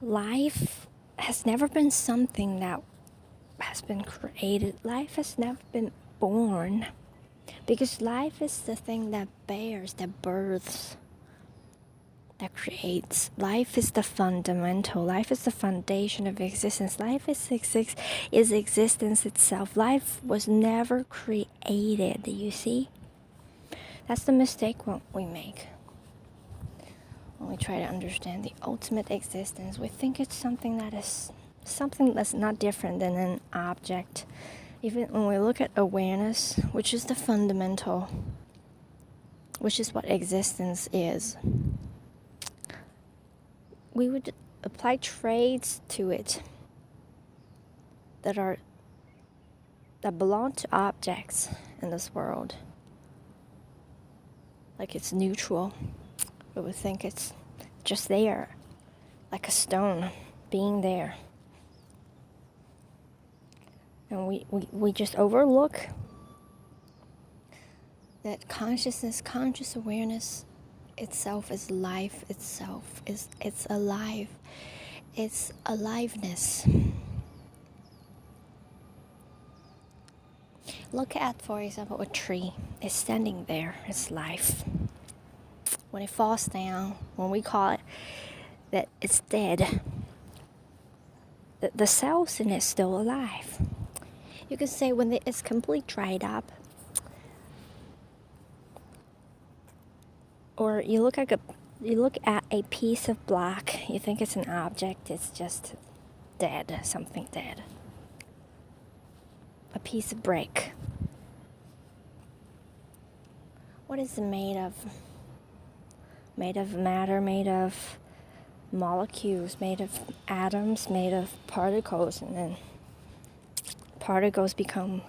life has never been something that has been created. Life has never been born. Because life is the thing that bears, that births, that creates. Life is the fundamental. Life is the foundation of existence. Life is existence itself. Life was never created, you see? That's the mistake what we make. When we try to understand the ultimate existence, we think it's something that's not different than an object. Even when we look at awareness, which is the fundamental, which is what existence is, we would apply traits to it that belong to objects in this world. Like it's neutral. We would think it's just there, like a stone being there. And we just overlook that consciousness, conscious awareness itself is life itself. It's alive. It's aliveness. Look at, for example, a tree. It's standing there. It's life. When it falls down, when we call it that it's dead, the cells in it is still alive. You can say when it's completely dried up, or you look at a piece of block, you think it's an object, it's just dead, something dead. A piece of brick. What is it made of? Made of matter, made of molecules, made of atoms, made of particles, and then particles become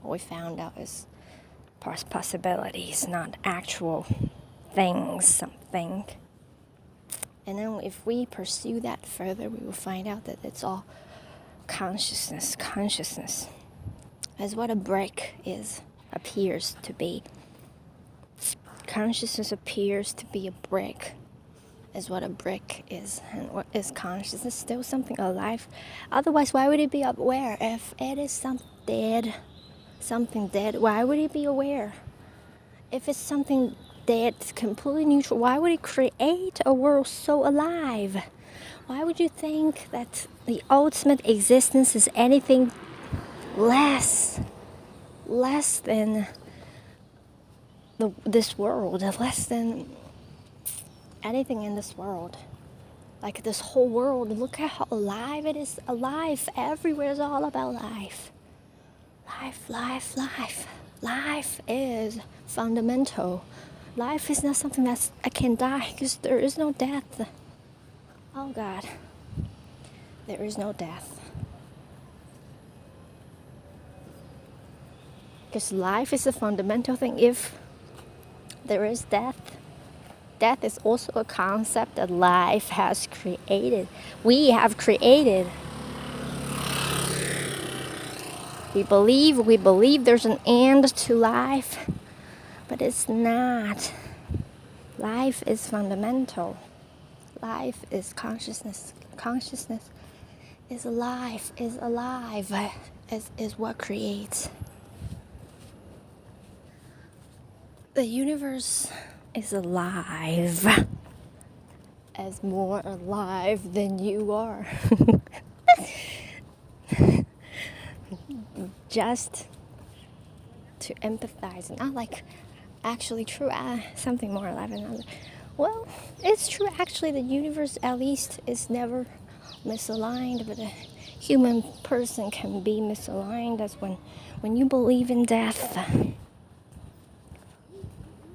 what we found out is possibilities, not actual things, something. And then if we pursue that further, we will find out that it's all consciousness. Consciousness is what a brick appears to be. Consciousness appears to be a brick, is what a brick is. And what is consciousness? Still something alive. Otherwise, why would it be aware? If it is something dead, why would it be aware? If it's something dead, completely neutral, why would it create a world so alive? Why would you think that the ultimate existence is anything less than this world, less than anything in this world? Like this whole world, look at how alive it is. Alive everywhere is all about life. Life is fundamental. Life is not something that can die, because there is no death. Oh God, there is no death. Because life is a fundamental thing. If there is death, death is also a concept that life has created. We have created. We believe there's an end to life, but it's not. Life is fundamental. Life is consciousness. Consciousness is alive, is what creates. The universe is alive, as more alive than you are. Just to empathize, not like actually true, something more alive than other. Well, it's true actually. The universe at least is never misaligned, but a human person can be misaligned. That's when you believe in death.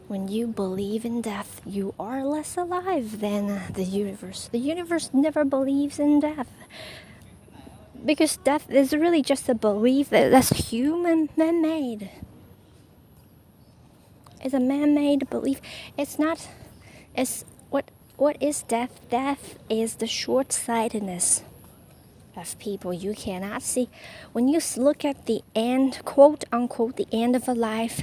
When you believe in death, you are less alive than the universe. The universe never believes in death, because death is really just a belief that's human, man-made. It's a man-made belief. It's not. It's what is death? Death is the short-sightedness of people. You cannot see. When you look at the end, quote unquote, the end of a life,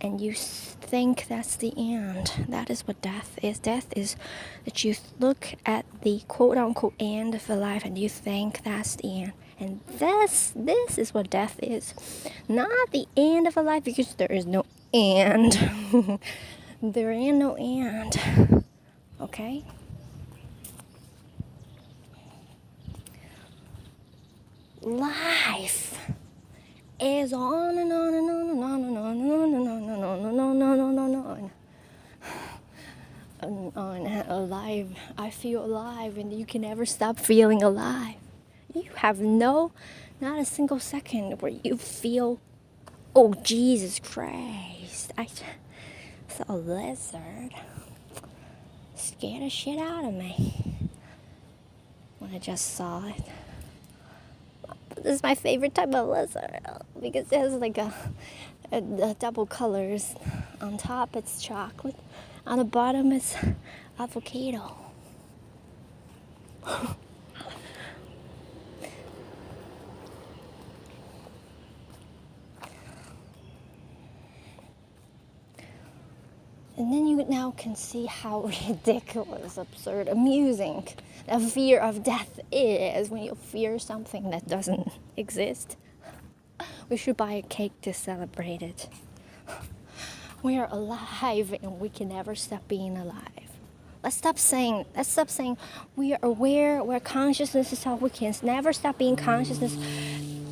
and you think that's the end. That is what death is. Death is that you look at the quote-unquote end of a life and you think that's the end. And this is what death is. Not the end of a life, because there is no end. There ain't no end. Okay? Life is on and on and on and on and on and on and on and on and on and on and on. Alive. I feel alive, and you can never stop feeling alive. You have not a single second where you feel, oh Jesus Christ, I saw a lizard. Scared the shit out of me when I just saw it. This is my favorite type of lizard because it has like a double colors. On top it's chocolate, on the bottom it's avocado. And then you now can see how ridiculous, absurd, amusing the fear of death is when you fear something that doesn't exist. We should buy a cake to celebrate it. We are alive and we can never stop being alive. Let's stop saying we are aware, we're consciousness is how we can never stop being consciousness.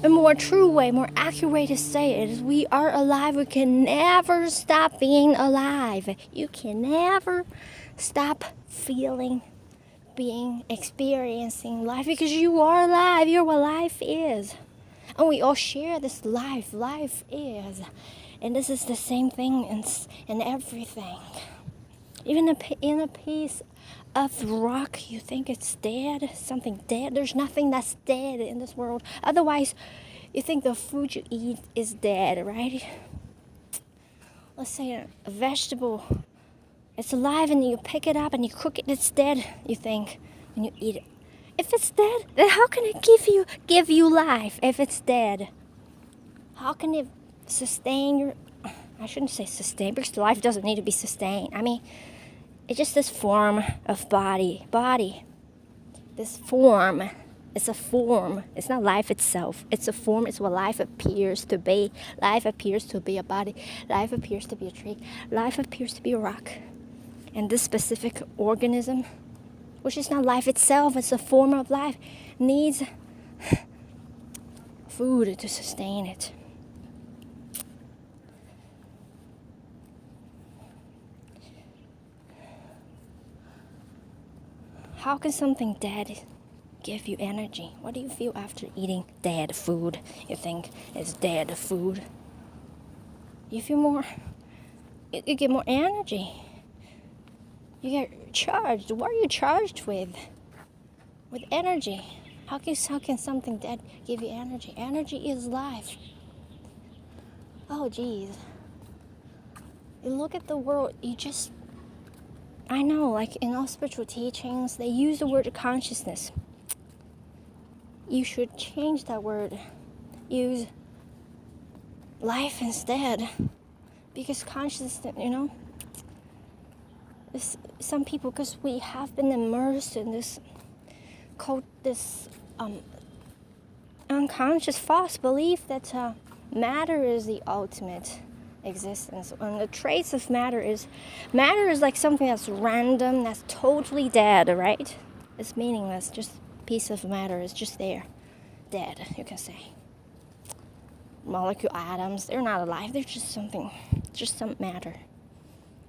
A more true way, more accurate way to say it is we are alive. We can never stop being alive. You can never stop feeling, being, experiencing life because you are alive. You're what life is. And we all share this life. Life is. And this is the same thing in everything. Even in a piece of rock, you think it's dead, something dead. There's nothing that's dead in this world. Otherwise, you think the food you eat is dead, right? Let's say a vegetable, it's alive and you pick it up and you cook it, it's dead, you think, when you eat it. If it's dead, then how can it give you life if it's dead? How can it sustain your... I shouldn't say sustain, because life doesn't need to be sustained. I mean, it's just this form of body. This form. It's a form. It's not life itself. It's a form. It's what life appears to be. Life appears to be a body. Life appears to be a tree. Life appears to be a rock. And this specific organism, which is not life itself, it's a form of life, needs food to sustain it. How can something dead give you energy? What do you feel after eating dead food? You think it's dead food. You feel more, you get more energy. You get charged. What are you charged with? With energy. How can something dead give you energy? Energy is life. Oh, geez. You look at the world, I know, like in all spiritual teachings, they use the word consciousness. You should change that word. Use life instead. Because consciousness, some people, because we have been immersed in this unconscious false belief that matter is the ultimate existence, and the trace of matter is like something that's random, that's totally dead, right? It's meaningless. Just a piece of matter is just there, dead, you can say. Molecule atoms, they're not alive, they're just some matter.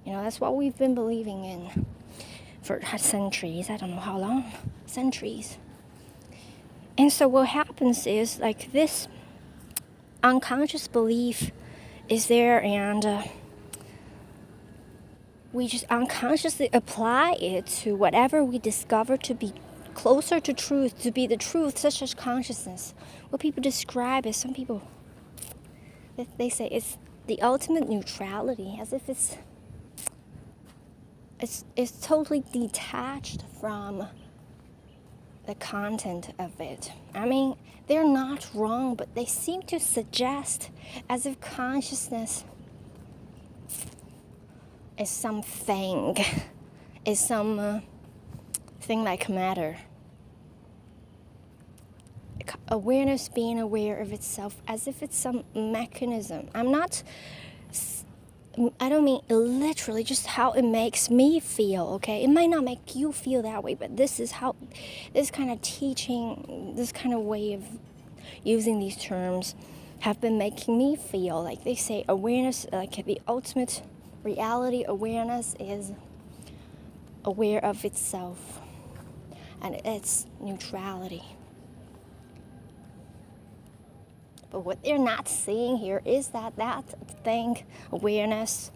That's what we've been believing in for centuries. I don't know how long. Centuries. And so what happens is, like, this unconscious belief is there, and we just unconsciously apply it to whatever we discover to be closer to truth, to be the truth, such as consciousness. What people describe as, some people, they say it's the ultimate neutrality, as if it's totally detached from the content of it. I mean, they're not wrong, but they seem to suggest as if consciousness is something, is some thing like matter. Awareness, being aware of itself as if it's some mechanism. I don't mean literally, just how it makes me feel, okay? It might not make you feel that way, but this is how, this kind of teaching, this kind of way of using these terms have been making me feel. Like they say, awareness, like the ultimate reality, awareness is aware of itself and its neutrality. But what they're not seeing here is that thing, awareness,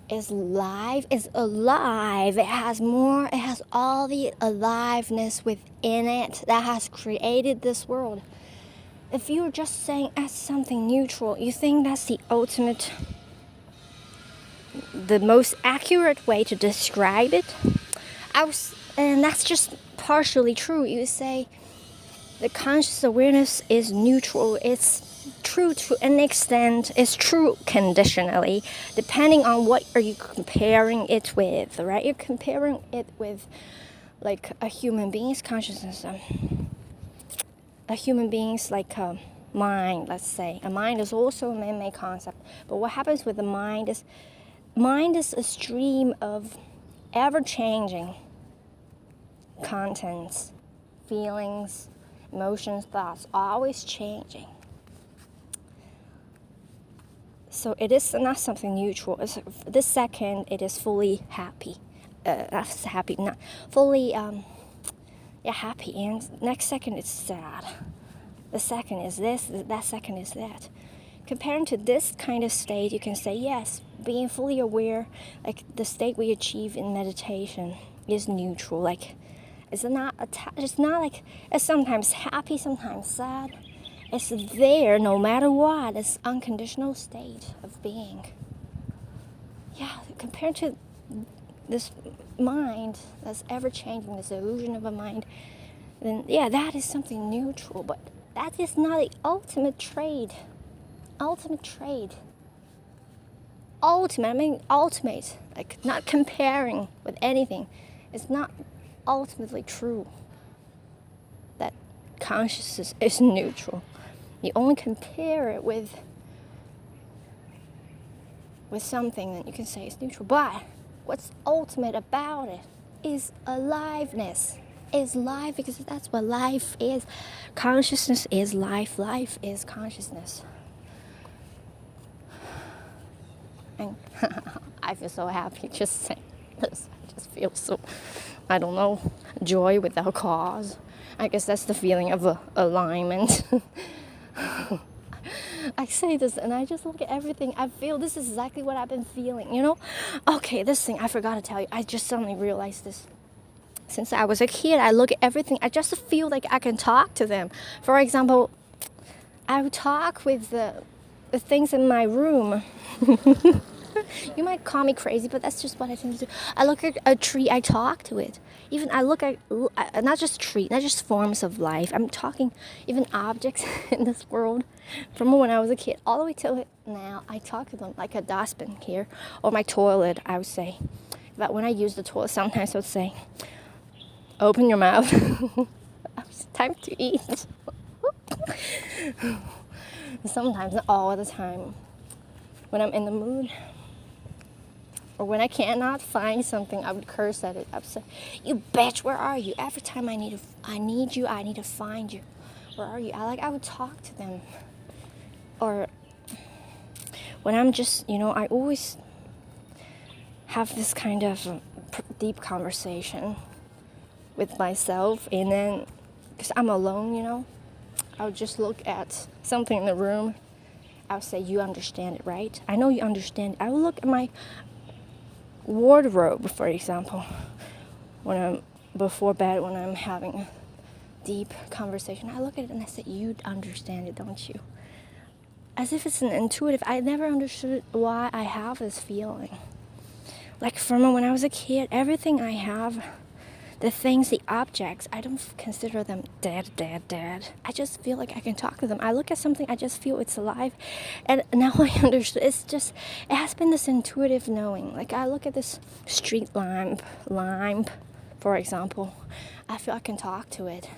is alive. It has more, it has all the aliveness within it that has created this world. If you're just saying as something neutral, you think that's the ultimate, the most accurate way to describe it. And that's just partially true. You say the conscious awareness is neutral. It's true to an extent. It's true conditionally, depending on what are you comparing it with, right? You're comparing it with like a human being's consciousness. A human being's like a mind, let's say. A mind is also a man-made concept. But what happens with the mind is a stream of ever-changing contents, feelings, emotions, thoughts, always changing. So it is not something neutral. This second, it is fully happy. Not happy, not fully happy. And next second, it's sad. The second is this, that second is that. Comparing to this kind of state, you can say, yes, being fully aware, like the state we achieve in meditation is neutral. Like, it's not like, it's sometimes happy, sometimes sad. It's there no matter what. It's unconditional state of being. Yeah, compared to this mind that's ever changing, this illusion of a mind, then yeah, that is something neutral. But that is not the ultimate trade. Ultimate, I mean ultimate, like not comparing with anything. It's not ultimately true that consciousness is neutral. You only compare it with something that you can say is neutral. But what's ultimate about it is aliveness. Is life, because that's what life is. Consciousness is life. Life is consciousness. And I feel so happy just saying this. I just feel so, I don't know, joy without cause. I guess that's the feeling of alignment. I say this and I just look at everything. I feel this is exactly what I've been feeling, you know? Okay, this thing, I forgot to tell you. I just suddenly realized this. Since I was a kid, I look at everything. I just feel like I can talk to them. For example, I would talk with the things in my room. You might call me crazy, but that's just what I tend to do. I look at a tree, I talk to it. Even I look at, not just tree, not just forms of life. I'm talking even objects in this world. From when I was a kid all the way till now, I talk to them like a dustbin here. Or my toilet, I would say. But when I use the toilet, sometimes I would say, open your mouth. It's time to eat. Sometimes, not all the time. When I'm in the mood, or when I cannot find something, I would curse at it. I would say, "You bitch, where are you?" Every time I need you, I need to find you. Where are you? I would talk to them. Or when I'm just, I always have this kind of deep conversation with myself, and then, because I'm alone, I would just look at something in the room. I would say, you understand it, right? I know you understand it. I would look at my wardrobe, for example, before bed, when I'm having a deep conversation. I look at it and I say, you understand it, don't you? As if it's an intuitive. I never understood why I have this feeling. Like from when I was a kid, everything I have, the things, the objects, I don't consider them dead. I just feel like I can talk to them. I look at something, I just feel it's alive. And now I understand. It has been this intuitive knowing. Like I look at this street lamp, for example. I feel I can talk to it.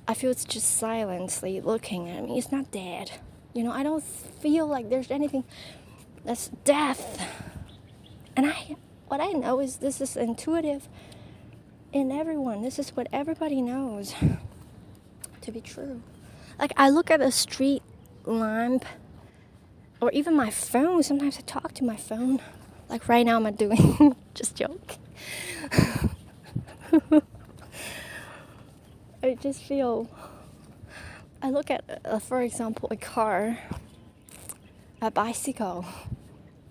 I feel it's just silently looking at me. It's not dead. I don't feel like there's anything that's death. And what I know is this is intuitive in everyone. This is what everybody knows to be true. Like I look at a street lamp or even my phone. Sometimes I talk to my phone. Like right now I'm doing, just joke. I just feel, I look at, for example, a car, a bicycle,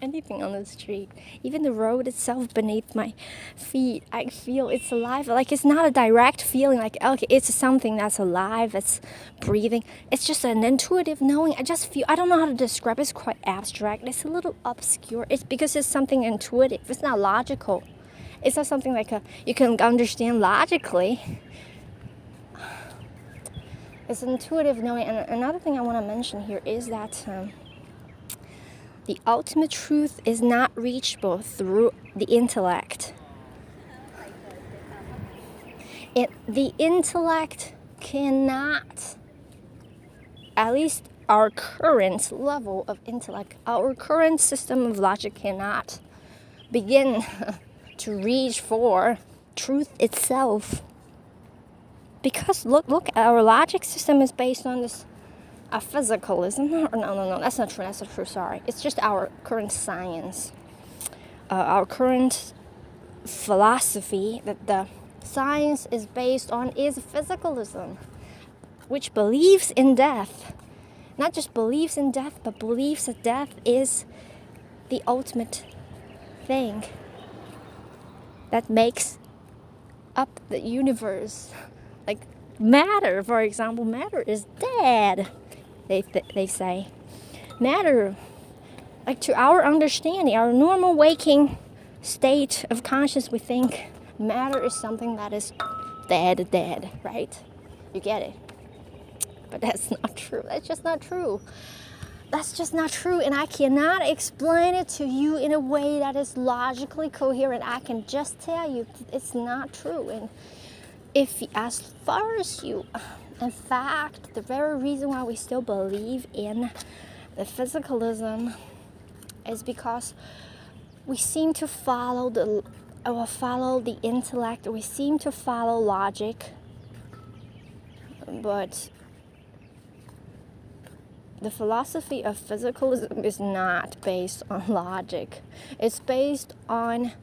anything on the street, even the road itself beneath my feet, I feel it's alive. Like it's not a direct feeling like, okay, it's something that's alive, it's breathing. It's just an intuitive knowing. I just feel, I don't know how to describe it. It's quite abstract. It's a little obscure. It's because it's something intuitive. It's not logical. It's not something like you can understand logically. It's intuitive knowing. And another thing I want to mention here is that the ultimate truth is not reachable through the intellect. The intellect cannot, at least our current level of intellect, our current system of logic cannot begin to reach for truth itself. Because look, our logic system is based on this physicalism. No, that's not true, sorry. It's just our current science. Our current philosophy that the science is based on is physicalism, which believes in death. Not just believes in death, but believes that death is the ultimate thing that makes up the universe. Like matter, for example, matter is dead. They say matter, like to our understanding, our normal waking state of consciousness, we think matter is something that is dead, right? You get it? But that's not true. That's just not true. That's just not true, and I cannot explain it to you in a way that is logically coherent. I can just tell you it's not true. And if, as far as you, in fact, the very reason why we still believe in the physicalism is because we seem to follow the intellect, we seem to follow logic, but the philosophy of physicalism is not based on logic. It's based on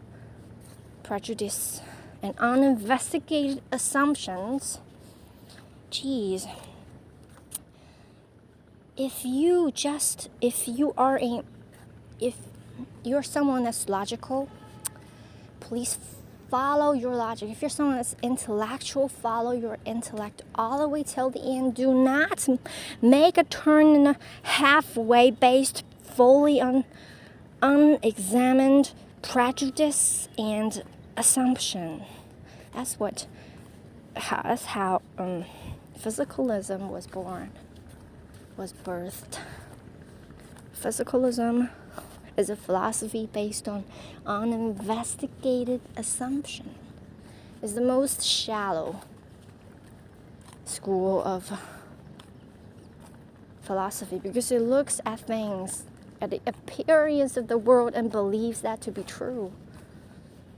prejudice and uninvestigated assumptions. Geez. If you're someone that's logical, please follow your logic. If you're someone that's intellectual, follow your intellect all the way till the end. Do not make a turn halfway based fully on unexamined prejudice and assumption. That's how physicalism was born, was birthed. Physicalism is a philosophy based on uninvestigated assumption. It's the most shallow school of philosophy because it looks at things, at the appearance of the world and believes that to be true.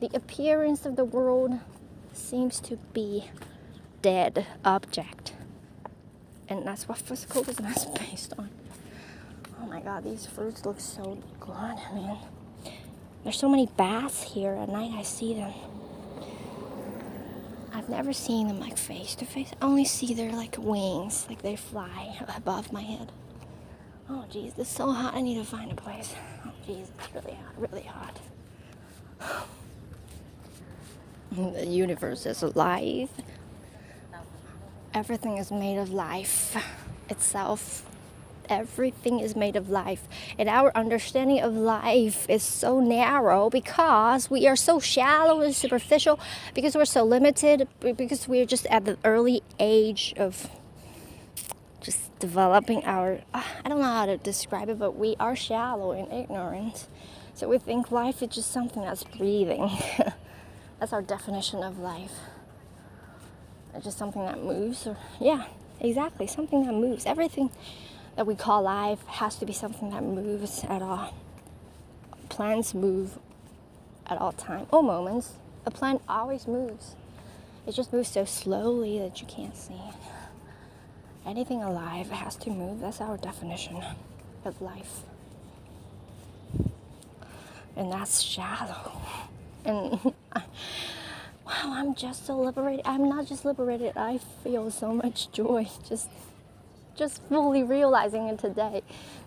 The appearance of the world seems to be dead object. And that's what physicalism is based on. Oh my god, these fruits look so good, man. There's so many bats here. At night I see them. I've never seen them like face to face. I only see their like wings, like they fly above my head. Oh geez, it's so hot. I need to find a place. Oh geez, it's really hot, really hot. The universe is alive. Everything is made of life itself. everything is made of life. And our understanding of life is so narrow because we are so shallow and superficial, because we're so limited, because we're just at the early age of just developing our, I don't know how to describe it, but we are shallow and ignorant. So we think life is just something that's breathing. That's our definition of life. It's just something that moves. Or, yeah, exactly, something that moves. Everything that we call life has to be something that moves at all. Plants move at all time, all moments. A plant always moves. It just moves so slowly that you can't see it. Anything alive has to move. That's our definition of life. And that's shallow. And wow, I'm just so liberated. I'm not just liberated, I feel so much joy just fully realizing it today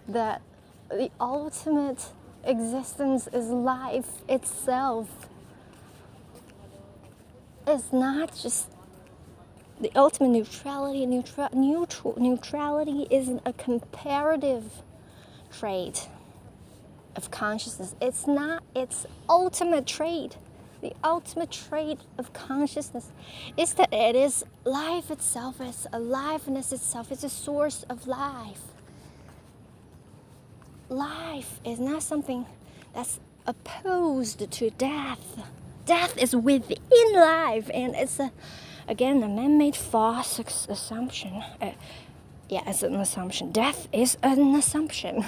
that the ultimate existence is life itself. It's not just the ultimate neutrality. Neutrality is a comparative trait of consciousness. It's not its ultimate trait. The ultimate trait of consciousness is that it is life itself, it's aliveness itself, it's a source of life. Life is not something that's opposed to death. Death is within life, and it's again a man-made false assumption. Yeah, it's an assumption. Death is an assumption.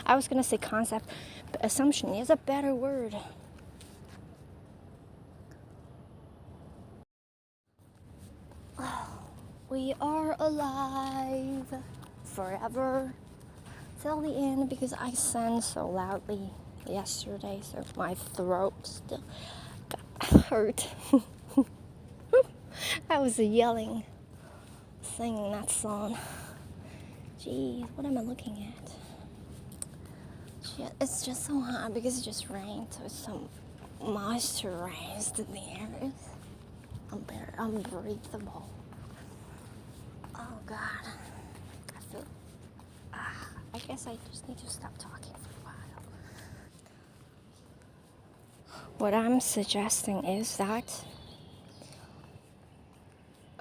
I was gonna say concept, but assumption is a better word. We are alive forever till the end, because I sang so loudly yesterday, so my throat still got hurt. I was yelling, singing that song. Geez, what am I looking at? Shit, it's just so hot because it just rained, so it's so moisturized in the air. It's unbreathable. Oh God, I feel, I guess I just need to stop talking for a while. What I'm suggesting is that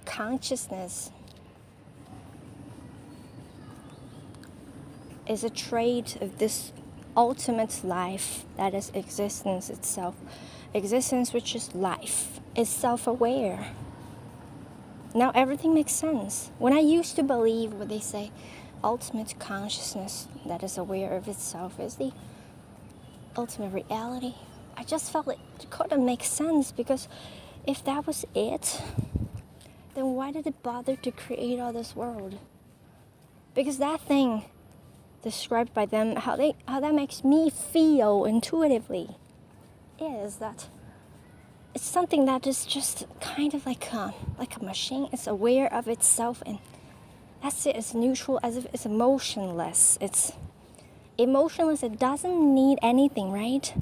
consciousness is a trait of this ultimate life that is existence itself. Existence, which is life, is self-aware. Now everything makes sense. When I used to believe what they say, ultimate consciousness that is aware of itself is the ultimate reality, I just felt it couldn't make sense, because if that was it, then why did it bother to create all this world? Because that thing described by them, how that makes me feel intuitively, is that it's something that is just kind of like a machine. It's aware of itself, and that's it. It's neutral, as if it's emotionless. It's emotionless. It doesn't need anything, right?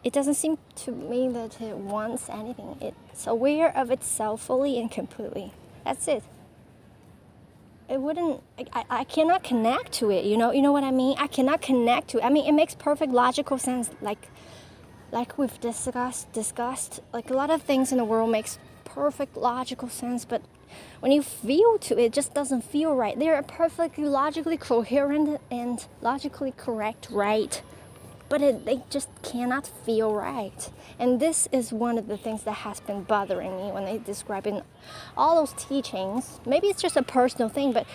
It doesn't seem to me that it wants anything. It's aware of itself fully and completely. That's it. It wouldn't, I cannot connect to it, you know what I mean? I cannot connect to it. I mean, it makes perfect logical sense, like we've discussed, like a lot of things in the world makes perfect logical sense, but when you feel to it, it just doesn't feel right. They're perfectly logically coherent and logically correct, right? But they just cannot feel right. And this is one of the things that has been bothering me when they describe in all those teachings. Maybe it's just a personal thing, but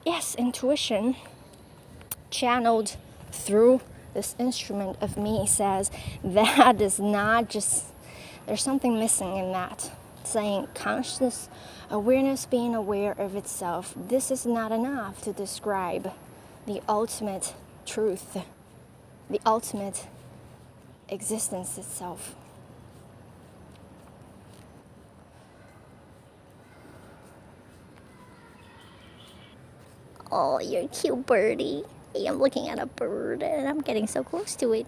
yes, intuition channeled through this instrument of me says that is not just, there's something missing in that. Saying consciousness, awareness, being aware of itself. This is not enough to describe the ultimate truth, the ultimate existence itself. Oh, you're a cute birdie. Hey, I'm looking at a bird and I'm getting so close to it.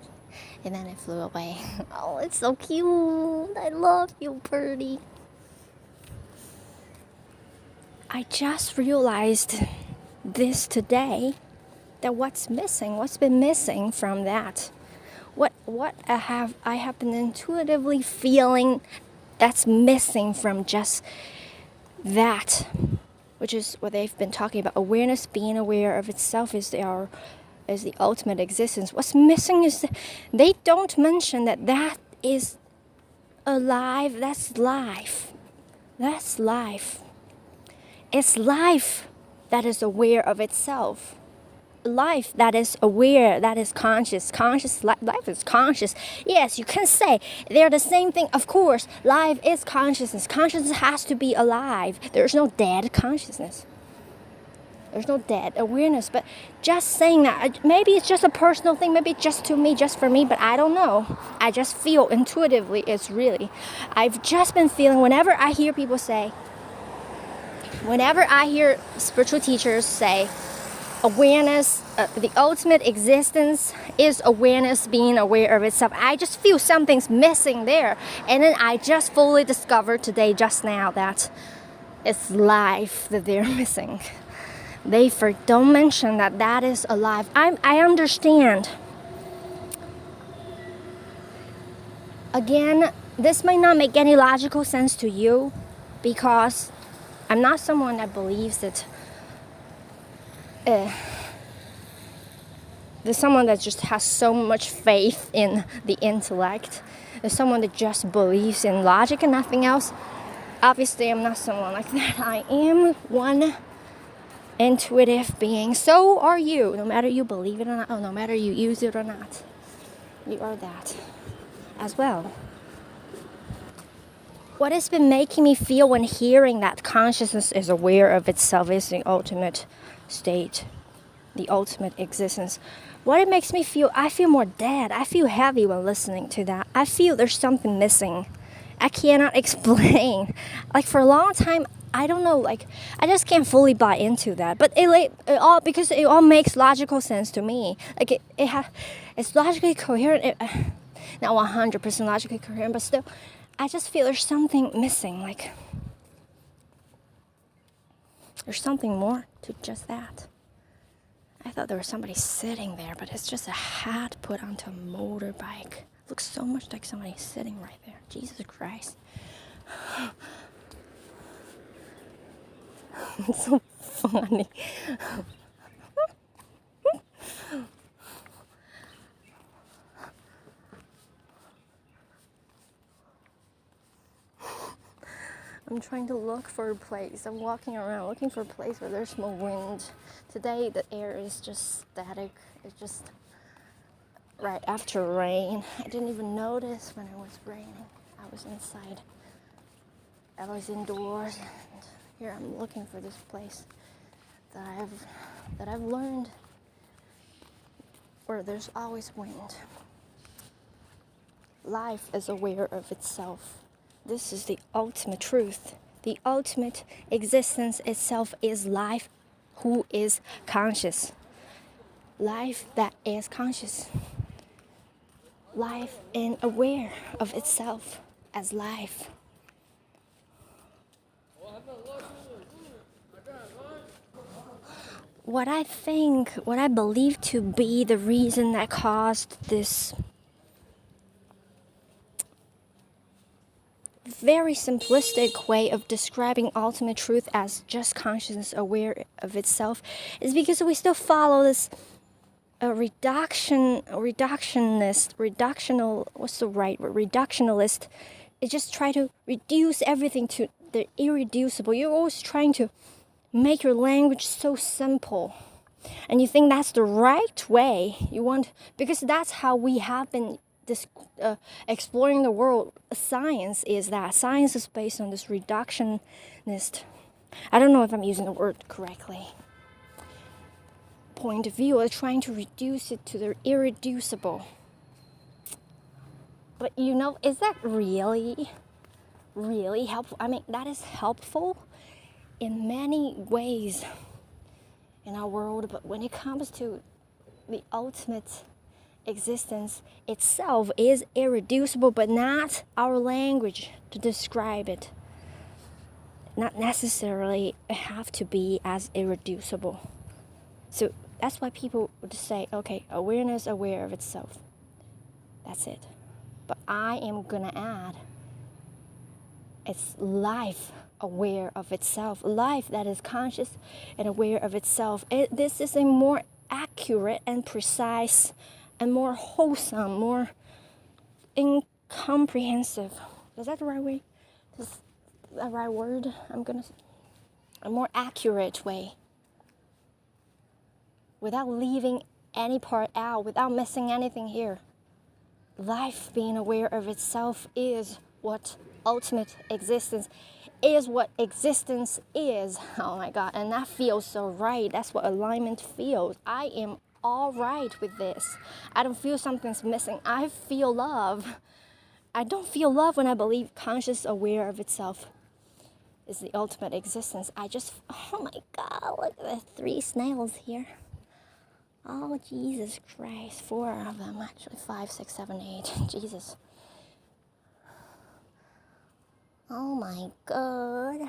And then it flew away. Oh, it's so cute. I love you, birdie. I just realized this today, that what's been missing from that, what I have been intuitively feeling that's missing from just that, which is what they've been talking about. Awareness, being aware of itself, is the ultimate existence. What's missing is they don't mention that is alive. That's life. That's life. It's life that is aware of itself. Life that is aware, that is conscious. Life is conscious. Yes, you can say they're the same thing. Of course, life is consciousness. Consciousness has to be alive. There's no dead consciousness. There's no dead awareness. But just saying that, maybe it's just a personal thing. Maybe it's just to me, just for me. But I don't know. I just feel intuitively I've just been feeling whenever I hear people say, whenever I hear spiritual teachers say, awareness, the ultimate existence is awareness, being aware of itself, I just feel something's missing there. And then I just fully discovered today, just now, that it's life that they're missing. They don't mention that is alive. I understand. Again, this might not make any logical sense to you, because I'm not someone that believes that there's someone that just has so much faith in the intellect. There's someone that just believes in logic and nothing else. Obviously, I'm not someone like that. I am one intuitive being. So are you. No matter you believe it or not, or no matter you use it or not, you are that as well. What has been making me feel when hearing that consciousness is aware of itself is the ultimate state, the ultimate existence. What it makes me feel, I feel more dead. I feel heavy when listening to that. I feel there's something missing. I cannot explain. Like, for a long time, I don't know, like, I just can't fully buy into that. But because it all makes logical sense to me. Like, it's logically coherent. Not 100% logically coherent, but still, I just feel there's something missing. Like, there's something more to just that. I thought there was somebody sitting there, but it's just a hat put onto a motorbike. Looks so much like somebody sitting right there. Jesus Christ. It's so funny. I'm trying to look for a place. I'm walking around looking for a place where there's more wind. Today the air is just static. It's just right after rain. I didn't even notice when it was raining. I was inside. I was indoors, and here I'm looking for this place that I've learned where there's always wind. Life is aware of itself. This is the ultimate truth. The ultimate existence itself is life who is conscious. Life that is conscious. Life and aware of itself as life. What I believe to be the reason that caused this very simplistic way of describing ultimate truth as just consciousness aware of itself is because we still follow this reductionalist. It just try to reduce everything to the irreducible. You're always trying to make your language so simple, and you think that's the right way. Because that's how we have been exploring the world. Science is based on this reductionist, I don't know if I'm using the word correctly, point of view of trying to reduce it to the irreducible. But is that really helpful? I mean, that is helpful in many ways in our world, but when it comes to the ultimate existence itself is irreducible, but not our language to describe it. not necessarily have to be as irreducible. So that's why people would say, okay, awareness aware of itself. That's it. But I am gonna add, it's life aware of itself. Life that is conscious and aware of itself. This is a more accurate and precise and more wholesome, more incomprehensive. Is that the right way? Is the right word? A more accurate way. Without leaving any part out, without missing anything here. Life being aware of itself is what ultimate existence is, what existence is. Oh my God, and that feels so right. That's what alignment feels. I am all right with this. I don't feel something's missing. I feel love. I don't feel love when I believe conscious aware of itself is the ultimate existence. Oh my God, look at the 3 snails here. Oh, Jesus Christ. 4 of them, actually. 5, 6, 7, 8. Jesus. Oh my God.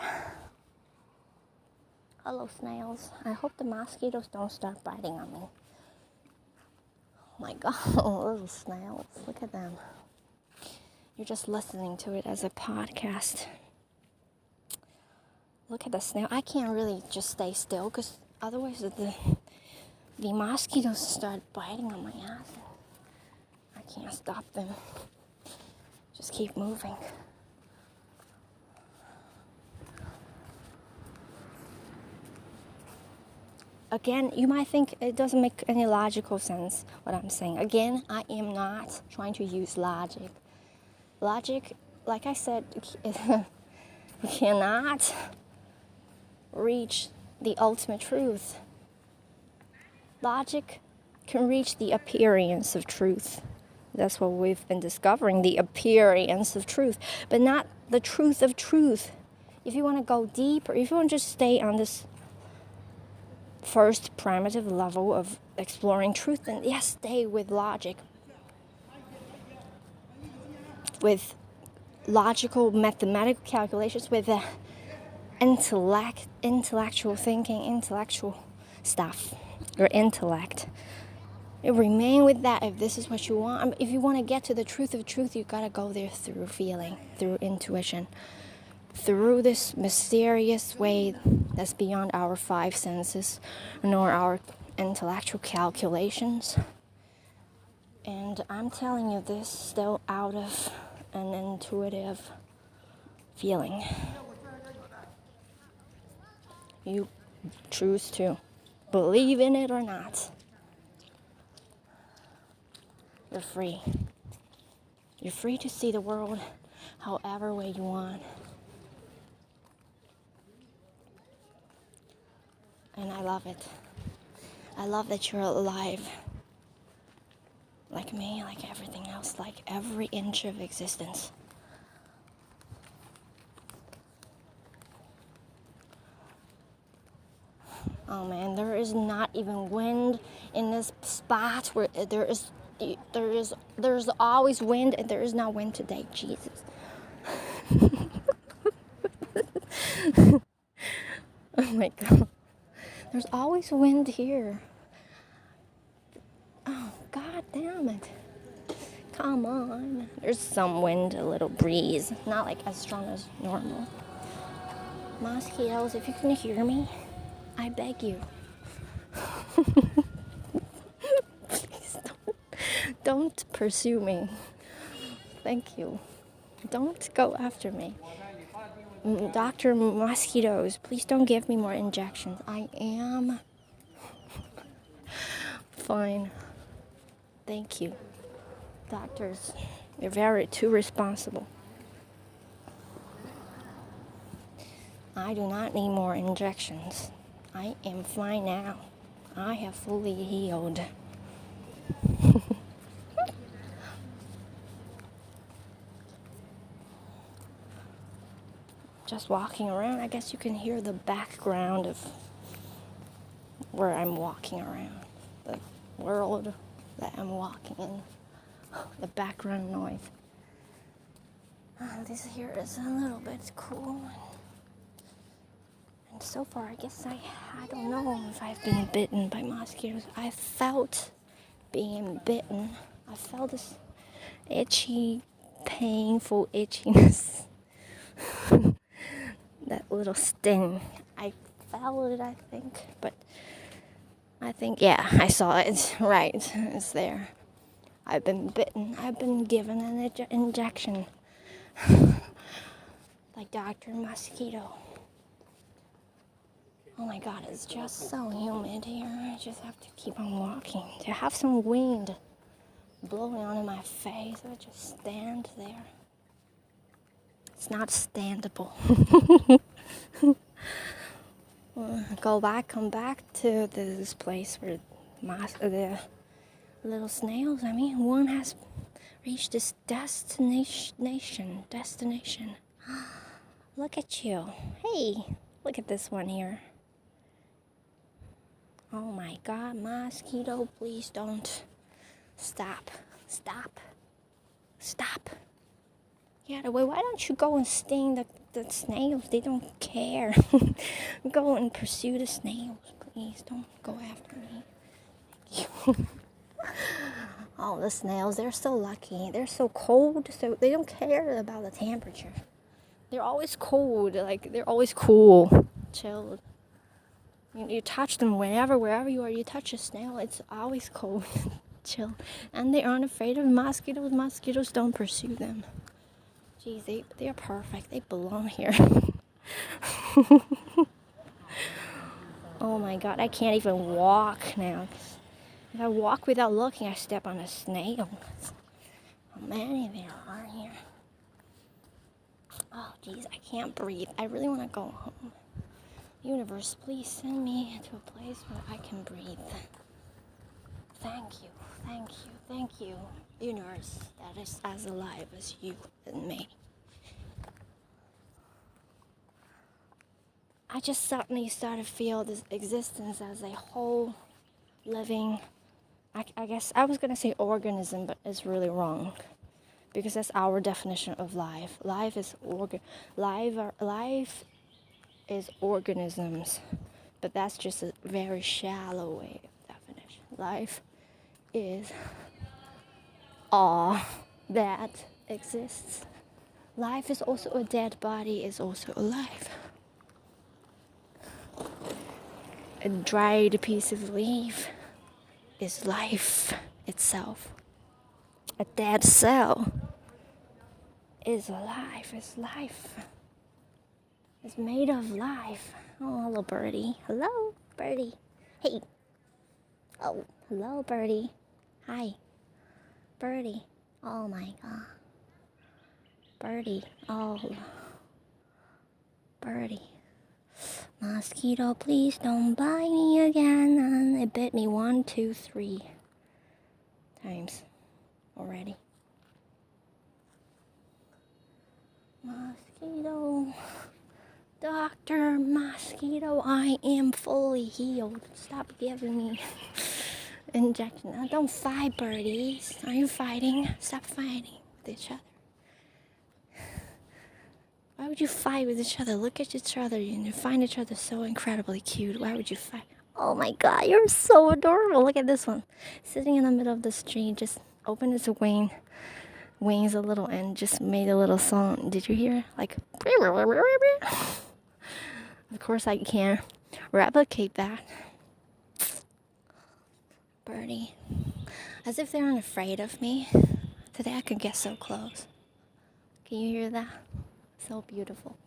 Hello, snails. I hope the mosquitoes don't start biting on me. Oh my God, little snails. Look at them. You're just listening to it as a podcast. Look at the snail. I can't really just stay still because otherwise the mosquitoes start biting on my ass. I can't stop them. Just keep moving. Again, you might think it doesn't make any logical sense what I'm saying. Again, I am not trying to use logic. Logic, like I said, cannot reach the ultimate truth. Logic can reach the appearance of truth. That's what we've been discovering, the appearance of truth, but not the truth of truth. If you want to go deeper, if you want to just stay on this first primitive level of exploring truth, then yes, stay with logic. With logical, mathematical calculations, with intellectual thinking, intellectual stuff, your intellect. You remain with that if this is what you want. If you want to get to the truth of truth, you gotta go there through feeling, through intuition, through this mysterious way that's beyond our 5 senses, nor our intellectual calculations. And I'm telling you this still out of an intuitive feeling. You choose to believe in it or not. You're free. You're free to see the world however way you want. And I love it. I love that you're alive. Like me, like everything else, like every inch of existence. Oh man, there is not even wind in this spot where there's always wind, and there is not wind today. Jesus. Oh my God. There's always wind here. Oh, God damn it. Come on. There's some wind, a little breeze. Not like as strong as normal. Mosquitoes, if you can hear me, I beg you. Please don't pursue me. Thank you. Don't go after me. Dr. Mosquitoes, please don't give me more injections. I am fine. Thank you. Doctors, you're too responsible. I do not need more injections. I am fine now. I have fully healed. Just walking around, I guess you can hear the background of where I'm walking around. The world that I'm walking in. The background noise. This here is a little bit cool. So far, I guess I don't know if I've been bitten by mosquitoes. I felt being bitten. I felt this itchy, painful itchiness. That little sting. I felt it, I think. But I think, yeah, I saw it. Right, it's there. I've been bitten. I've been given an injection. Like Dr. Mosquito. Oh my god, it's just so humid here. I just have to keep on walking. To have some wind blowing onto my face, I just stand there. It's not standable. Come back to this place where the little snails, one has reached this destination. Look at you. Hey, look at this one here. Oh my god, mosquito, please don't. Stop. Yeah, why don't you go and sting the snails? They don't care. Go and pursue the snails, please. Don't go after me. Thank you. Oh, the snails, they're so lucky. They're so cold, so they don't care about the temperature. They're always cold, like they're always cool, chilled. You touch them wherever you are, you touch a snail, it's always cold, chill. And they aren't afraid of mosquitoes. Mosquitoes don't pursue them. Geez, they're perfect. They belong here. Oh my god, I can't even walk now. If I walk without looking, I step on a snail. How many there are here? Oh geez, I can't breathe. I really want to go home. Universe, please send me to a place where I can breathe. Thank you, universe, that is as alive as you and me. I just suddenly started to feel this existence as a whole living, I guess I was going to say organism, but it's really wrong. Because that's our definition of life. Life is organisms, but that's just a very shallow way of definition. Life is all that exists. Life is also a dead body, is also alive. A dried piece of leaf is life itself. A dead cell is alive, is life. It's made of life. Oh, hello, birdie. Hello, birdie. Hey. Oh, hello, birdie. Hi. Birdie. Oh my god. Birdie. Oh. Birdie. Mosquito, please don't bite me again. It bit me 1, 2, 3 times already. Mosquito. Dr. Mosquito, I am fully healed. Stop giving me injection. Now, don't fight, birdies. Are you fighting? Stop fighting with each other. Why would you fight with each other? Look at each other and you find each other so incredibly cute. Why would you fight? Oh my god, you're so adorable. Look at this one. Sitting in the middle of the street, just opened its wings a little and just made a little song. Did you hear? Like, of course I can't replicate that. Birdie. As if they aren't afraid of me. Today I could get so close. Can you hear that? So beautiful.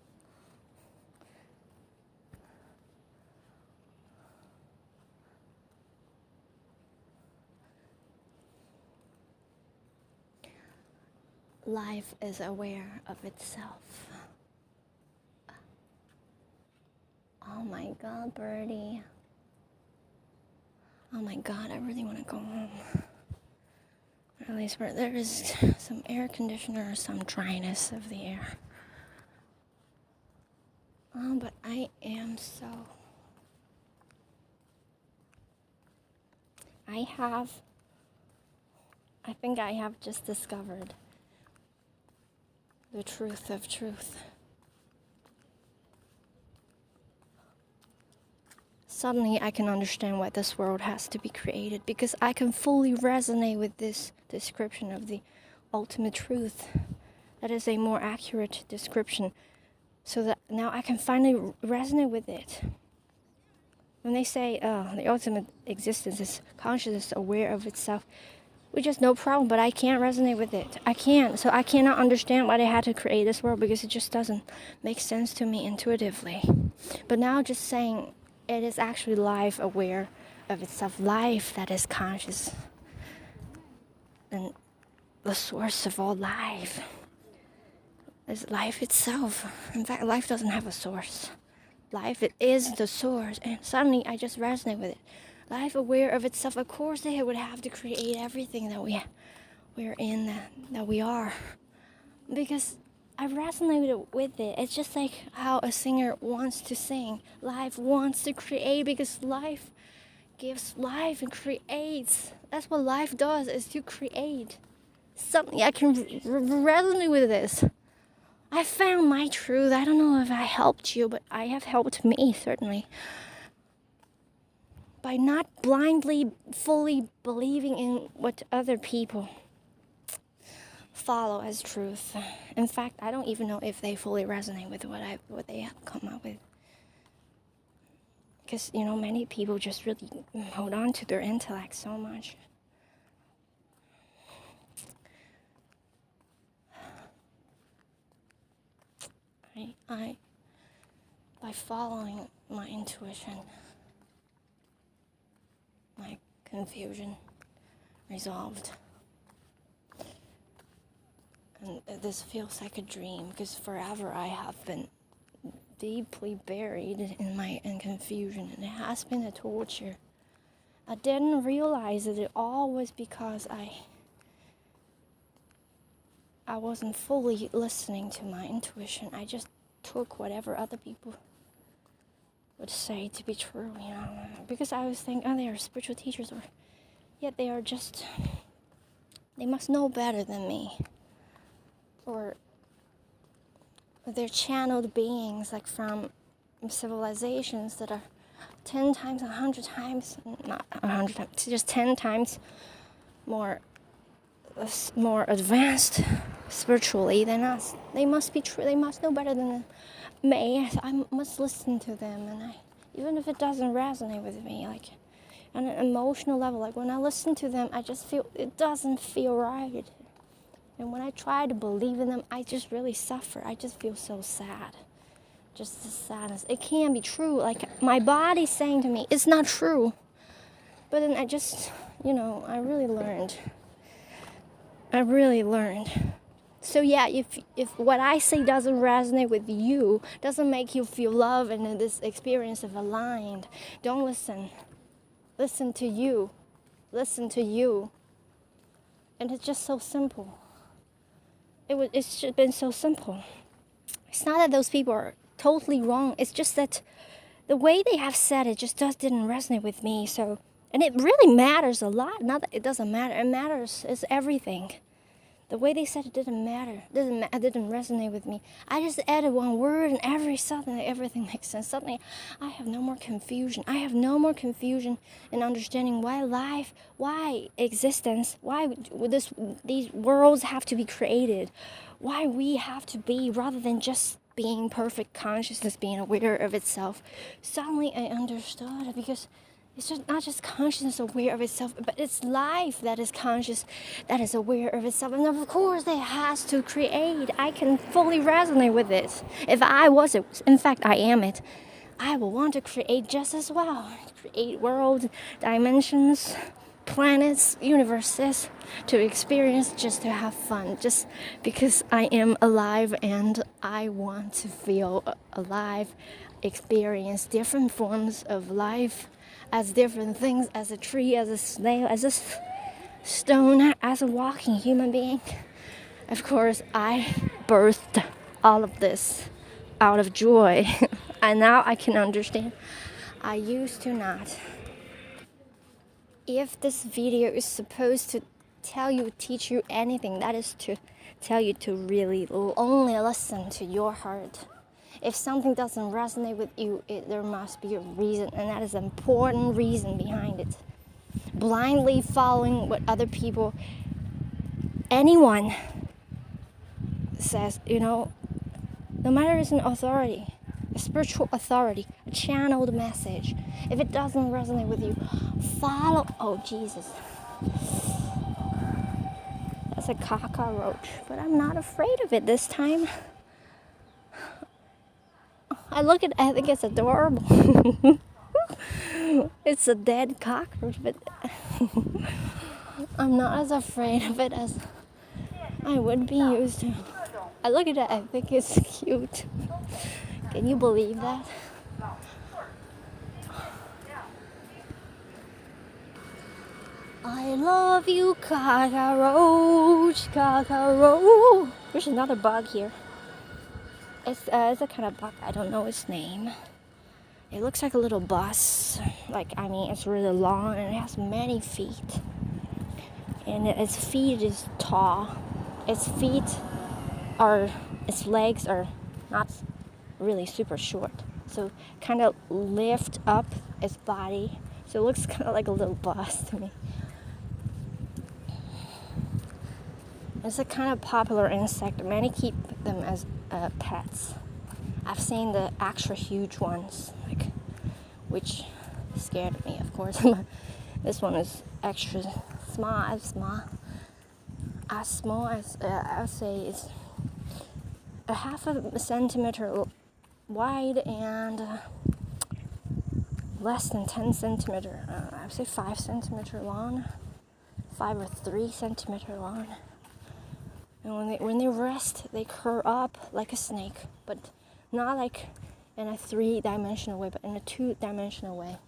Life is aware of itself. Oh my god, birdie. Oh my god, I really want to go home. Or at least where there is some air conditioner or some dryness of the air. Oh, but I am so... I think I have just discovered the truth of truth. suddenly I can understand why this world has to be created, because I can fully resonate with this description of the ultimate truth. That is a more accurate description, so that now I can finally resonate with it. When they say the ultimate existence is consciousness aware of itself, which is no problem, but I can't resonate with it. I can't. So I cannot understand why they had to create this world, because it just doesn't make sense to me intuitively. But now just saying it is actually life aware of itself, life that is conscious, and the source of all life is life itself. In fact, life doesn't have a source. Life, it is the source. And suddenly I just resonate with it. Life aware of itself. Of course it would have to create everything that we're in, that we are. Because I resonated with it. It's just like how a singer wants to sing. Life wants to create, because life gives life and creates. That's what life does, is to create. Suddenly I can resonate with this. I found my truth. I don't know if I helped you, but I have helped me, certainly. By not blindly, fully believing in what other people follow as truth. In fact, I don't even know if they fully resonate with what they have come up with. Because, many people just really hold on to their intellect so much. By following my intuition, my confusion resolved. And this feels like a dream, because forever I have been deeply buried in confusion, and it has been a torture. I didn't realize that it all was because I wasn't fully listening to my intuition. I just took whatever other people would say to be true, because I was thinking, they are spiritual teachers, or yet they must know better than me, or they're channeled beings, like from civilizations that are 10 times, 100 times, not 100 times, just 10 times more advanced spiritually than us. They must be true. They must know better than me. I must listen to them, and even if it doesn't resonate with me, like on an emotional level, like when I listen to them, I just feel it doesn't feel right. And when I try to believe in them, I just really suffer. I just feel so sad. Just the sadness. It can't be true. Like my body's saying to me, it's not true. But then I just, I really learned. So yeah, if what I say doesn't resonate with you, doesn't make you feel love and this experience of aligned, don't listen. Listen to you. Listen to you. And it's just so simple. It's just been so simple. It's not that those people are totally wrong. It's just that the way they have said it just didn't resonate with me. So, and it really matters a lot. Not that it doesn't matter. It matters. It's everything. The way they said it didn't matter. It didn't resonate with me. I just added one word, and suddenly everything makes sense. Suddenly, I have no more confusion. I have no more confusion in understanding why life, why existence, why these worlds have to be created, why we have to be, rather than just being perfect consciousness, being aware of itself. Suddenly, I understood it, because it's just not just consciousness aware of itself, but it's life that is conscious, that is aware of itself. And of course, it has to create. I can fully resonate with it. If I was it, in fact, I am it, I will want to create just as well. Create worlds, dimensions, planets, universes, to experience, just to have fun, just because I am alive and I want to feel alive, experience different forms of life, as different things, as a tree, as a snail, as a stone, as a walking human being. Of course, I birthed all of this out of joy, and now I can understand. I used to not. If this video is supposed to teach you anything, that is to tell you to really only listen to your heart If something doesn't resonate with you, there must be a reason, and that is an important reason behind it. Blindly following what other people, anyone says, no matter it's an authority, a spiritual authority, a channeled message, if it doesn't resonate with you, follow. Oh, Jesus. That's a cockroach, but I'm not afraid of it this time. I think it's adorable. It's a dead cockroach, but I'm not as afraid of it as I would be used to. I look at it, I think it's cute. Can you believe that? I love you, cockroach, cockroach. There's another bug here. It's a kind of bug, I don't know its name. It looks like a little bus. It's really long and it has many feet. And its feet is tall. Its legs are not really super short. So kind of lift up its body. So it looks kind of like a little bus to me. It's a kind of popular insect. Many keep them as pets. I've seen the extra huge ones, which scared me, of course. This one is extra small, as small as I would say it's a half a centimeter wide and less than 10 centimeter. I would say 5 centimeter long, 5 or 3 centimeter long. And when they rest, they curl up like a snake, but not like in a 3-dimensional way, but in a 2-dimensional way,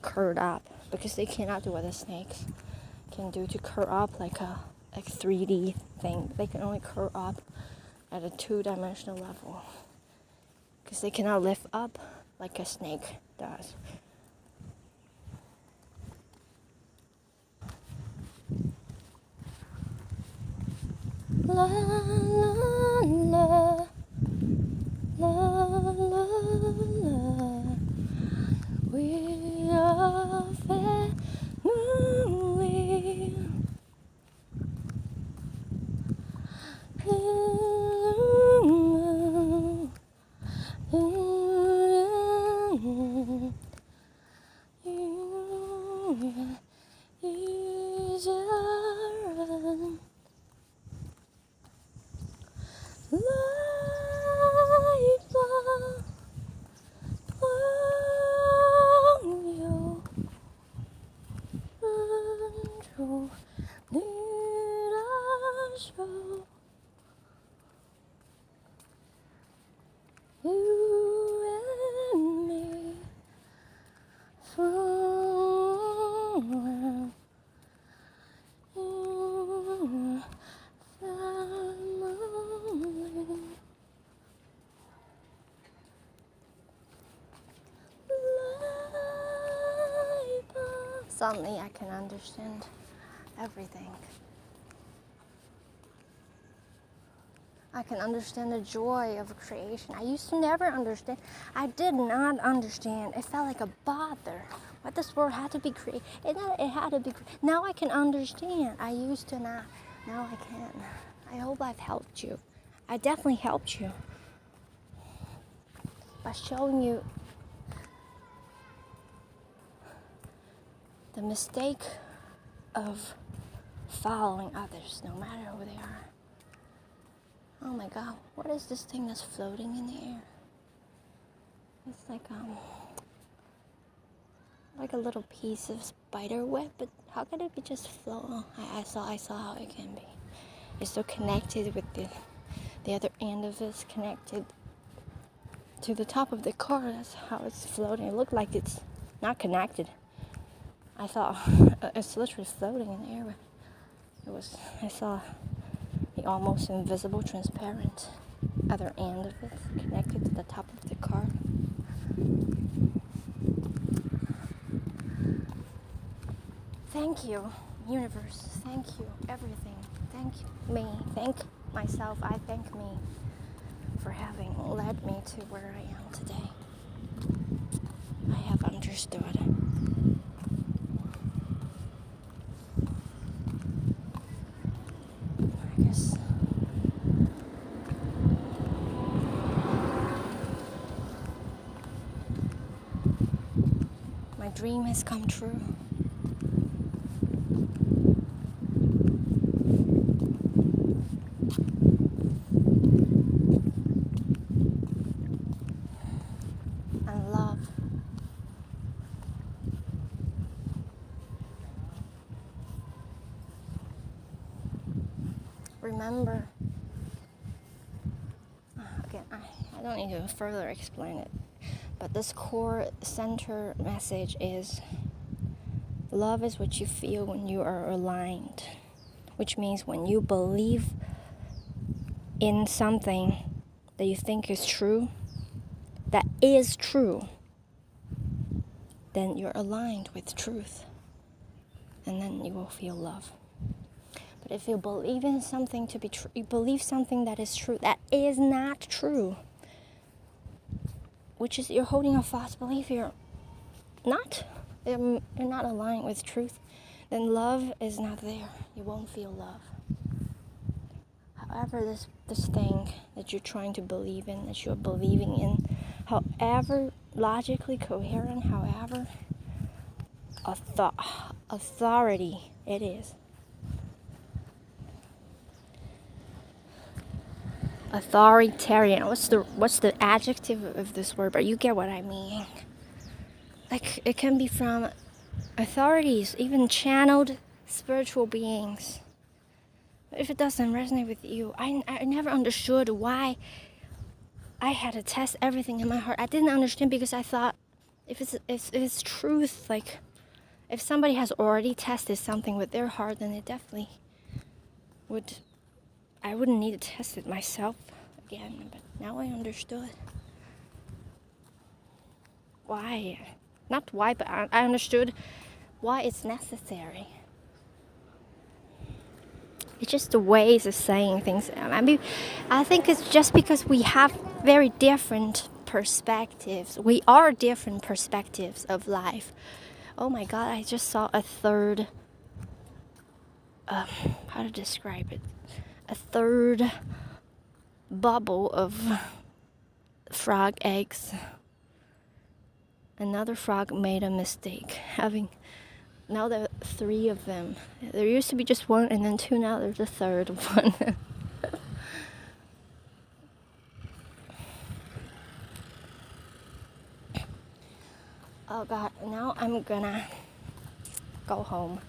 curled up, because they cannot do what the snakes can do to curl up like a 3D thing. They can only curl up at a 2-dimensional level, because they cannot lift up like a snake does. La la la la la la. We are family. Suddenly I can understand everything. I can understand the joy of creation. I used to never understand. I did not understand. It felt like a bother. Why this world had to be created. It had to be created. Now I can understand. I used to not. Now I can. I hope I've helped you. I definitely helped you by showing you the mistake of following others, no matter who they are. Oh my God, what is this thing that's floating in the air? It's like a little piece of spider web, but how could it be just float? Oh, I saw how it can be. It's so connected with the other end of it's connected to the top of the car. That's how it's floating. It looked like it's not connected. I thought it's literally floating in the air. I saw the almost invisible, transparent other end of it connected to the top of the car. Thank you, universe. Thank you, everything. Thank me. Thank myself. I thank me for having led me to where I am today. I have understood. I guess my dream has come true. And love. Remember, again, I don't need to further explain it, but this core center message is love is what you feel when you are aligned, which means when you believe in something that you think is true, that is true, then you're aligned with truth, and then you will feel love. But if you believe in something to be true, you believe something that is true, that is not true, which is you're holding a false belief, you're not aligned with truth, then love is not there. You won't feel love. However, this thing that you're trying to believe in, that you're believing in, however logically coherent, however authority it is. Authoritarian. What's the adjective of this word? But you get what I mean. Like, it can be from authorities, even channeled spiritual beings. If it doesn't resonate with you, I never understood why I had to test everything in my heart. I didn't understand because I thought if it's truth, like if somebody has already tested something with their heart, then it definitely would. I wouldn't need to test it myself again. But now I understood why. Not why, but I understood why it's necessary. It's just the ways of saying things. I mean, I think it's just because we have very different perspectives. We are different perspectives of life. Oh my God, I just saw a third, how to describe it? A third bubble of frog eggs. Another frog made a mistake, now there are 3 of them. There used to be just 1 and then 2, now there's a third one. Oh God, now I'm gonna go home.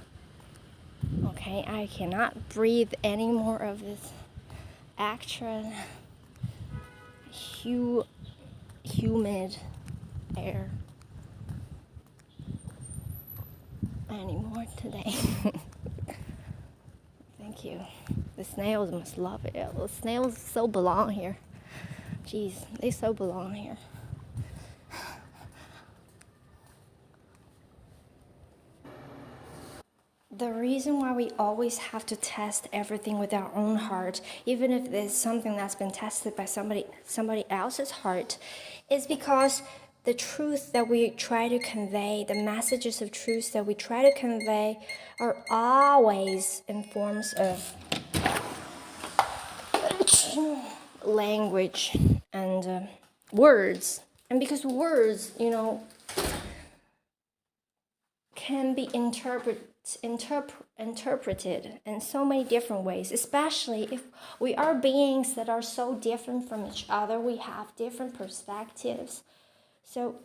Okay, I cannot breathe any more of this extra humid air anymore today. Thank you. The snails must love it. The snails so belong here. Jeez, they so belong here. The reason why we always have to test everything with our own heart, even if there's something that's been tested by somebody else's heart, is because the truth that we try to convey, the messages of truth that we try to convey, are always in forms of language and words. And because words, can be interpreted in so many different ways, especially if we are beings that are so different from each other. We have different perspectives. So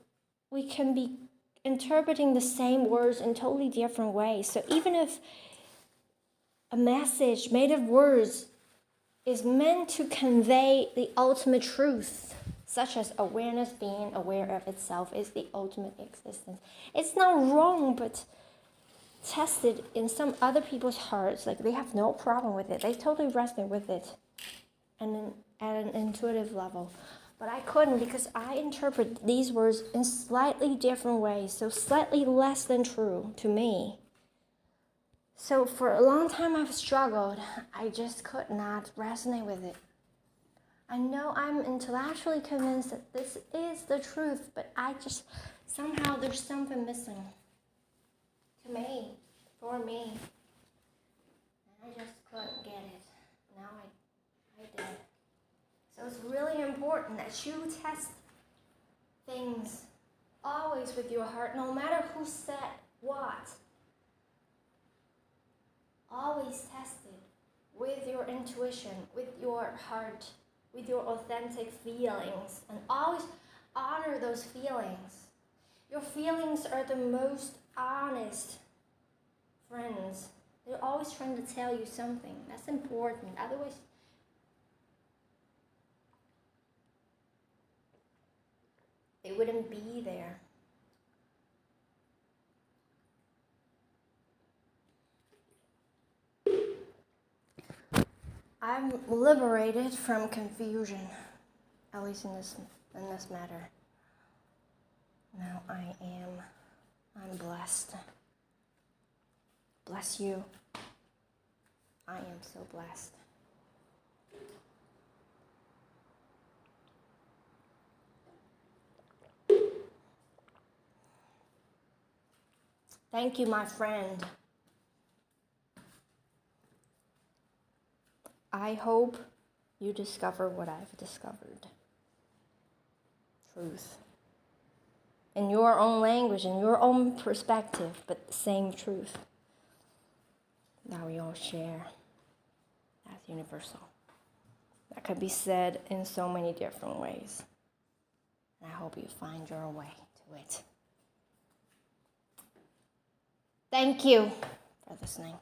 we can be interpreting the same words in totally different ways. So even if a message made of words is meant to convey the ultimate truth, such as awareness, being aware of itself is the ultimate existence, it's not wrong, but tested in some other people's hearts, like they have no problem with it. They totally resonate with it and at an intuitive level. But I couldn't, because I interpret these words in slightly different ways, so slightly less than true to me. So for a long time I've struggled. I just could not resonate with it. I know I'm intellectually convinced that this is the truth, but I just, somehow there's something missing to me, for me. And I just couldn't get it. Now I did. So it's really important that you test things always with your heart, no matter who said what. Always test it with your intuition, with your heart, with your authentic feelings, and always honor those feelings. Your feelings are the most honest friends. They're always trying to tell you something. That's important. Otherwise, they wouldn't be there. I'm liberated from confusion, at least in this matter. Now I'm blessed. Bless you. I am so blessed. Thank you, my friend. I hope you discover what I've discovered. Truth. In your own language, in your own perspective, but the same truth that we all share. That's universal. That could be said in so many different ways. And I hope you find your way to it. Thank you for listening.